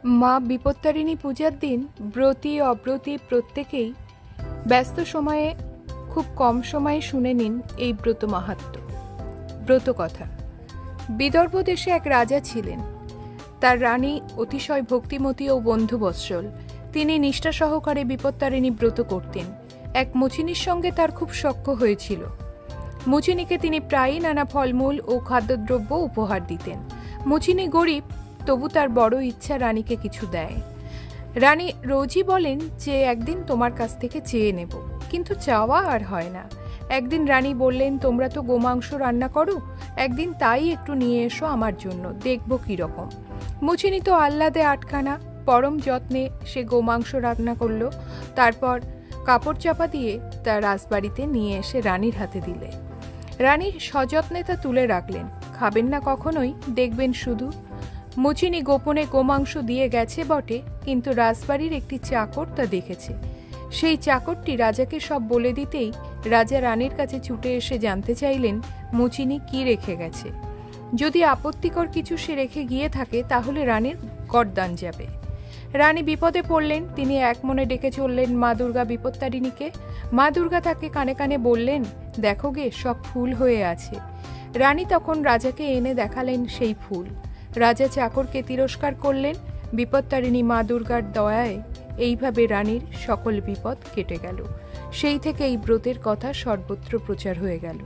মা বিপত্তারিণী পূজার দিন ব্রতী অব্রতী প্রত্যেকেই ব্যস্ত সময়ে খুব কম সময়ে শুনে নিন এই ব্রত মাহাত্ম্য। ব্রত কথা। বিদর্ভ দেশে এক রাজা ছিলেন। তার রানী অতিশয় ভক্তিমতী ও বন্ধুবৎসল। তিনি নিষ্ঠা সহকারে বিপত্তারিণী ব্রত করতেন। এক মুচিনীর সঙ্গে তার খুব সখ্য হয়েছিল। মুচিনীকে তিনি প্রায়ই নানা ফলমূল ও খাদ্যদ্রব্য উপহার দিতেন। মুচিনী গরিব, তবু তার বড় ইচ্ছা রানীকে কিছু দেয়। রানী রোজই বলেন যে একদিন তোমার কাছ থেকে চেয়ে নেব, কিন্তু চাওয়া আর হয় না। একদিন রানী বললেন, তোমরা তো গোমাংস রান্না করো, একদিন তাই একটু নিয়ে এসো আমার জন্য, দেখবো কিরকম। মুচিনী তো আহ্লাদে আটখানা। পরম যত্নে সে গোমাংস রান্না করলো। তারপর কাপড় চাপা দিয়ে তার রাজবাড়িতে নিয়ে এসে রানীর হাতে দিলে। রানী সযত্নে তা তুলে রাখলেন। খাবেন না কখনোই, দেখবেন শুধু। মুচিনী গোপনে গোমাংস দিয়ে গেছে বটে, কিন্তু রাজবাড়ির একটি চাকর তা দেখেছে। সেই চাকরটি রাজাকে সব বলে দিতেই রাজা রানীর কাছে ছুটে এসে জানতে চাইলেন মুচিনী কি রেখে গেছে। যদি আপত্তিকর কিছু সে রেখে গিয়ে থাকে তাহলে রানীর গর্দান যাবে। রানী বিপদে পড়লেন। তিনি এক মনে ডেকে চললেন মা দুর্গা বিপত্তারিণীকে। মা দুর্গা তাকে কানে কানে বললেন, দেখো গে, সব ফুল হয়ে আছে। রানী তখন রাজাকে এনে দেখালেন সেই ফুল। রাজা চাকরকে তিরস্কার করলেন। বিপত্তারিণী মা দুর্গার দয়ায় এইভাবে রানীর সকল বিপদ কেটে গেল। সেই থেকে এই ব্রতের কথা সর্বত্র প্রচার হয়ে গেল।